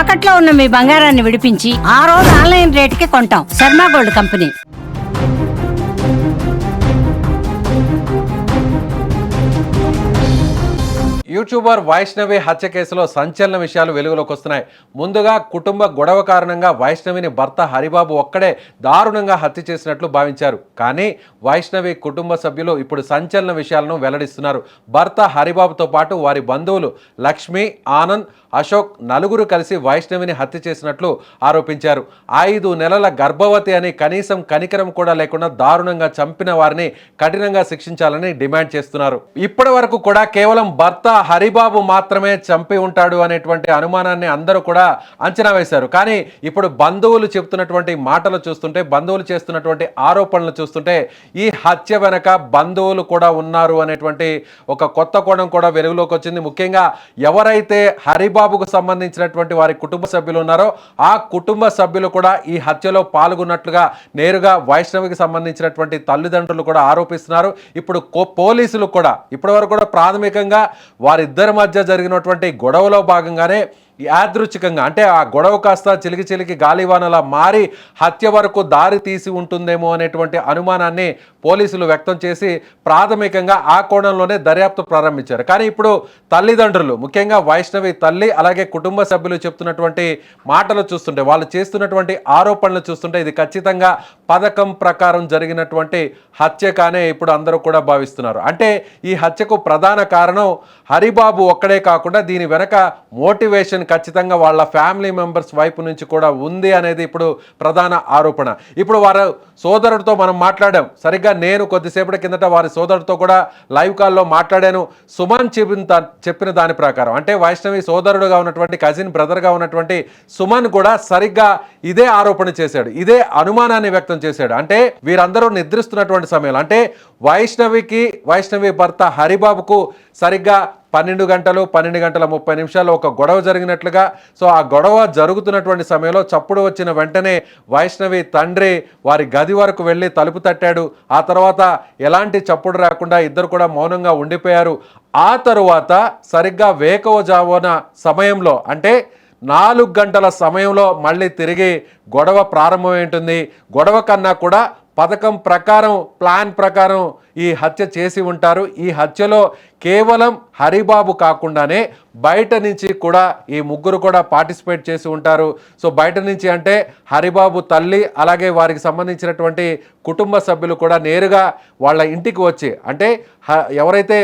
తాకట్లో ఉన్న మీ బంగారాన్ని విడిపించి ఆ రోజు ఆన్లైన్ రేటుకి కొంటాం. Sharma gold company. YouTuber Vaishnavi హత్య కేసులో సంచలన విషయాలు వెలుగులోకి వస్తున్నాయి. ముందుగా కుటుంబ గొడవ కారణంగా వైష్ణవిని భర్త హరిబాబు ఒక్కడే దారుణంగా హత్య చేసినట్లు భావించారు. కానీ వైష్ణవి కుటుంబ సభ్యులు ఇప్పుడు సంచలన విషయాలను వెల్లడిస్తున్నారు. భర్త హరిబాబుతో పాటు వారి బంధువులు లక్ష్మి, ఆనంద్, అశోక్ నలుగురు కలిసి వైష్ణవిని హత్య చేసినట్లు ఆరోపించారు. 5 నెలల గర్భవతి అని కనీసం కనికరం కూడా లేకుండా దారుణంగా చంపిన వారిని కఠినంగా శిక్షించాలని డిమాండ్ చేస్తున్నారు. ఇప్పటి వరకు కూడా కేవలం భర్త హరిబాబు మాత్రమే చంపి ఉంటాడు అనేటువంటి అనుమానాన్ని అందరూ కూడా అంచనా వేశారు. కానీ ఇప్పుడు బంధువులు చెప్తున్నటువంటి మాటలు చూస్తుంటే, బంధువులు చేస్తున్నటువంటి ఆరోపణలు చూస్తుంటే ఈ హత్య వెనక బంధువులు కూడా ఉన్నారు అనేటువంటి ఒక కొత్త కోణం కూడా వెలుగులోకి వచ్చింది. ముఖ్యంగా ఎవరైతే హరిబాబుకు సంబంధించినటువంటి వారి కుటుంబ సభ్యులు ఉన్నారో ఆ కుటుంబ సభ్యులు కూడా ఈ హత్యలో పాల్గొన్నట్లుగా నేరుగా వైష్ణవికి సంబంధించినటువంటి తల్లిదండ్రులు కూడా ఆరోపిస్తున్నారు. ఇప్పుడు పోలీసులు కూడా ఇప్పటివరకు కూడా ప్రాథమికంగా వారిద్దరి మధ్య జరిగినటువంటి గొడవలో భాగంగానే యాదృచ్ఛికంగా అంటే ఆ గొడవ కాస్త చిలికి గాలివానలా మారి హత్య వరకు దారి తీసి ఉంటుందేమో అనేటువంటి అనుమానాన్ని పోలీసులు వ్యక్తం చేసి ప్రాథమికంగా ఆ కోణంలోనే దర్యాప్తు ప్రారంభించారు. కానీ ఇప్పుడు తల్లిదండ్రులు, ముఖ్యంగా వైష్ణవి తల్లి అలాగే కుటుంబ సభ్యులు చెప్తున్నటువంటి మాటలు చూస్తుంటే, వాళ్ళు చేస్తున్నటువంటి ఆరోపణలు చూస్తుంటే ఇది ఖచ్చితంగా పథకం ప్రకారం జరిగినటువంటి హత్యగానే ఇప్పుడు అందరూ కూడా భావిస్తున్నారు. అంటే ఈ హత్యకు ప్రధాన కారణం హరిబాబు ఒక్కడే కాకుండా దీని వెనక మోటివేషన్ ఖచ్చితంగా వాళ్ళ ఫ్యామిలీ మెంబర్స్ వైపు నుంచి కూడా ఉంది అనేది ఇప్పుడు ప్రధాన ఆరోపణ. ఇప్పుడు వారి సోదరుడితో మనం మాట్లాడాం. సరిగ్గా నేను కొద్దిసేపటి కిందట వారి సోదరుడితో కూడా లైవ్ కాల్లో మాట్లాడాను. సుమన్ చెప్పిన దాని ప్రకారం అంటే వైష్ణవి సోదరుడుగా ఉన్నటువంటి కజిన్ బ్రదర్గా ఉన్నటువంటి సుమన్ కూడా సరిగ్గా ఇదే ఆరోపణ చేశాడు, ఇదే అనుమానాన్ని వ్యక్తం చేశాడు. అంటే వీరందరూ నిద్రిస్తున్నటువంటి సమయంలో అంటే వైష్ణవి భర్త హరిబాబుకు సరిగ్గా 12 గంటలు 12:30 ఒక గొడవ జరిగినట్లుగా, సో ఆ గొడవ జరుగుతున్నటువంటి సమయంలో చప్పుడు వచ్చిన వెంటనే వైష్ణవి తండ్రి వారి గది వరకు వెళ్ళి తలుపు తట్టాడు. ఆ తర్వాత ఎలాంటి చప్పుడు రాకుండా ఇద్దరు కూడా మౌనంగా ఉండిపోయారు. ఆ తరువాత సరిగ్గా వేకువజామున సమయంలో అంటే 4 గంటల సమయంలో మళ్ళీ తిరిగి గొడవ ప్రారంభమై ఉంటుంది. గొడవ కన్నా కూడా పథకం ప్రకారం, ప్లాన్ ప్రకారం ఈ హత్య చేసి ఉంటారు. ఈ హత్యలో కేవలం హరిబాబు కాకుండానే బయట నుంచి కూడా ఈ ముగ్గురు కూడా పార్టిసిపేట్ చేసి ఉంటారు. సో బయట నుంచి అంటే హరిబాబు తల్లి అలాగే వారికి సంబంధించినటువంటి కుటుంబ సభ్యులు కూడా నేరుగా వాళ్ళ ఇంటికి వచ్చి అంటే ఎవరైతే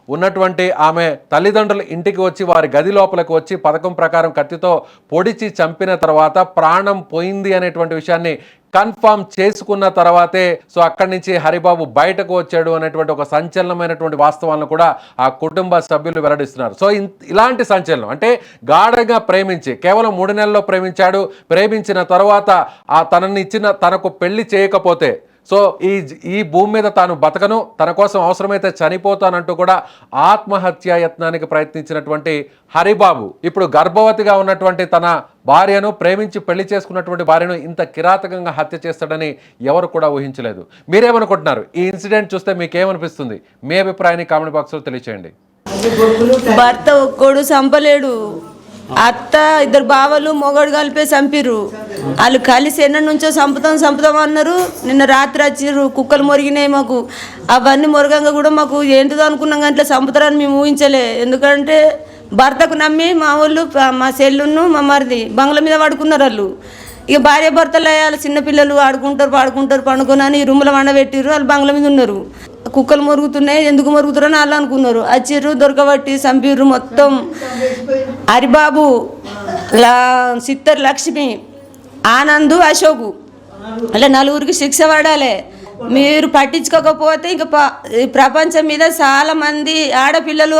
ఉన్నటువంటి ఆమె తల్లిదండ్రుల ఇంటికి వచ్చి వారి గది లోపలికి వచ్చి పథకం ప్రకారం కత్తితో పొడిచి చంపిన తర్వాత ప్రాణం పోయింది అనేటువంటి విషయాన్ని కన్ఫర్మ్ చేసుకున్న తర్వాతే సో అక్కడి నుంచి హరిబాబు బయటకు వచ్చాడు అనేటువంటి ఒక సంచలనమైనటువంటి వాస్తవాలను కూడా ఆ కుటుంబ సభ్యులు వెల్లడిస్తున్నారు. సో ఇలాంటి సంచలనం అంటే గాఢంగా ప్రేమించి కేవలం 3 నెలల్లో ప్రేమించాడు. ప్రేమించిన తర్వాత తనకు పెళ్లి చేయకపోతే సో ఈ భూమి మీద తాను బతకను, తన కోసం అవసరమైతే చనిపోతానంటూ కూడా ఆత్మహత్యా యత్నానికి ప్రయత్నించినటువంటి హరిబాబు ఇప్పుడు గర్భవతిగా ఉన్నటువంటి తన భార్యను, ప్రేమించి పెళ్లి చేసుకున్నటువంటి భార్యను ఇంత కిరాతకంగా హత్య చేస్తాడని ఎవరు కూడా ఊహించలేదు. మీరేమనుకుంటున్నారు? ఈ ఇన్సిడెంట్ చూస్తే మీకేమనిపిస్తుంది? మీ అభిప్రాయాన్ని కామెంట్ బాక్స్లో తెలియచేయండి. భర్త ఒక్కడు చంపలేడు, అత్త 2 బావలు మొగడు కలిపే చంపిర్రు. వాళ్ళు కలిసి ఎన్న నుంచో చంపుతాం అన్నారు. నిన్న రాత్రి వచ్చిర్రు, కుక్కలు మొరిగినాయి మాకు. అవన్నీ మొరగంగా కూడా మాకు ఏంటిదో అనుకున్నాం, కానీ ఇట్లా చంపుతారని మేము ఊహించలే. ఎందుకంటే భర్తకు నమ్మి మా వాళ్ళు, మా సెల్లును మా మరిది బంగ్లా మీద పడుకున్నారు. వాళ్ళు ఇక భార్య భర్తలు అయ్యాలి, చిన్నపిల్లలు ఆడుకుంటారు పండుకొని ఈ రూమ్లో వండబెట్టిర్రు. వాళ్ళు బంగ్లా మీద ఉన్నారు. కుక్కలు మొరుగుతున్నాయి, ఎందుకు మొరుగుతారని వాళ్ళు అనుకున్నారు. వచ్చిర్రు, దొరకబట్టి చంపిర్రు మొత్తం. హరిబాబు, సిత్తర్ లక్ష్మి, ఆనంద్, అశోకు అలా 4గురికి శిక్ష పడాలి. మీరు పట్టించుకోకపోతే ఇంక ప్రపంచం మీద చాలామంది ఆడపిల్లలు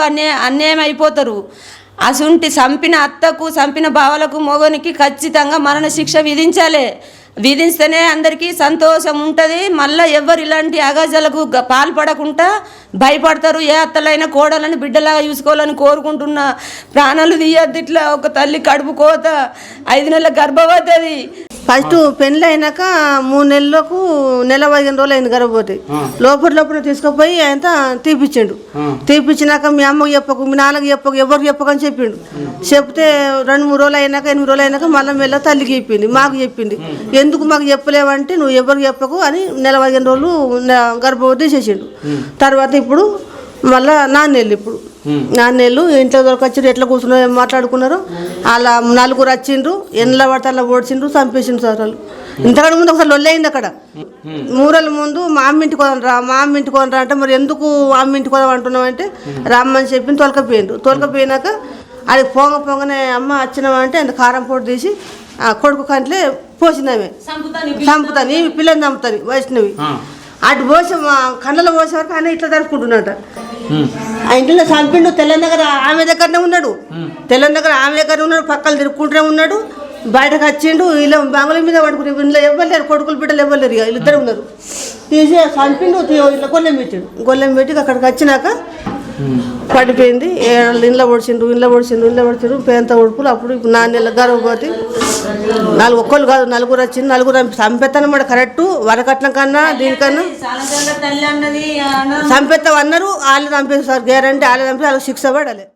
అన్యాయం అయిపోతారు. అసుంటి చంపిన అత్తకు, చంపిన బావలకు, మొగనికి ఖచ్చితంగా మరణ శిక్ష విధిస్తేనే అందరికీ సంతోషం ఉంటుంది. మళ్ళీ ఎవరు ఇలాంటి అగాజాలకు పాల్పడకుండా భయపడతారు. ఏ అత్తలైనా కోడలని బిడ్డలాగా చూసుకోవాలని కోరుకుంటున్న ప్రాణాలు తీయద్దు. ఇట్లా ఒక తల్లి కడుపు కోత 5 నెలల గర్భవతి అది. ఫస్ట్ పెళ్ళి అయినాక 3 నెలలకు నెల 15 రోజులు అయింది గర్భవతి. లోపల తీసుకుపోయి ఆయన తీపిచ్చిండు. తీపిచ్చినాక మీ అమ్మకి చెప్పకు, మీ నాన్నకి చెప్పకు, ఎవరికి చెప్పకు అని చెప్పిండు. చెప్తే 2-3 రోజులు అయినాక 8 రోజులు అయినాక మళ్ళీ మెల్ల తల్లికి చెప్పింది, మాకు చెప్పింది. ఎందుకు మాకు చెప్పలేవంటే నువ్వు ఎవరికి చెప్పకు అని నెల 15 రోజులు గర్భవతి చేసిండు. తర్వాత ఇప్పుడు మళ్ళా 4 నెలలు. ఇప్పుడు 4 నెలలు ఇంట్లో దొరకొచ్చారు. ఎట్లా కూర్చున్నారు ఏం మాట్లాడుకున్నారు. అలా 4 వచ్చిండ్రు. ఎండ్ల పడితే అలా ఓడిచిండ్రు, చంపేసిండ్రు సార్ వాళ్ళు. ఇంతకంటే ముందు ఒకసారి లొల్లయింది అక్కడ. 3 రోజుల ముందు మా అమ్మ ఇంటికి పోదనరా అంటే మరి ఎందుకు అమ్మ ఇంటికి పోదాం అంటున్నావు అంటే రమ్మని చెప్పి తోలకపోయినాక అది పొంగనే అమ్మ వచ్చినామంటే అంత కారం పొడి తీసి ఆ కొడుకు కంట్లే పోసినామే. చంపుతాను ఈ పిల్లని చంపుతాను వైష్ణవి. అటు పోసి మా కళ్ళలో పోసే వరకు ఆయన ఇట్లా జరుపుకుంటున్నట. ఆ ఇంట్లో చంపిండు. తెల్లని దగ్గర ఆమె దగ్గరనే ఉన్నాడు. పక్కలు తిరుక్కుంటూనే ఉన్నాడు. బయటకు వచ్చిండు. వీళ్ళు బంగుల మీద పడుకుని ఇంట్లో ఇవ్వలేరు, కొడుకులు బిడ్డలు ఇవ్వలేరు. ఇక వీళ్ళిద్దరు ఉన్నారు. తీసి చంపిండు. ఇట్లా గొల్లెం పెట్టి అక్కడికి వచ్చినాక పడిపోయింది. ఇంట్లో పొడిచిండ్రు పేంత ఉడుపులు. అప్పుడు 4 నెలల గర్భవతి. 4 ఒక్కళ్ళు కాదు 4 వచ్చింది. 4 చంపెత్తనమాట. కరెక్ట్ వరకట్నం కన్నా దీనికన్నా చంపెత్తామన్నారు. వాళ్ళు చంపేస్తారు గ్యారంటీ. వాళ్ళు చంపి వాళ్ళకి శిక్ష పడాలి.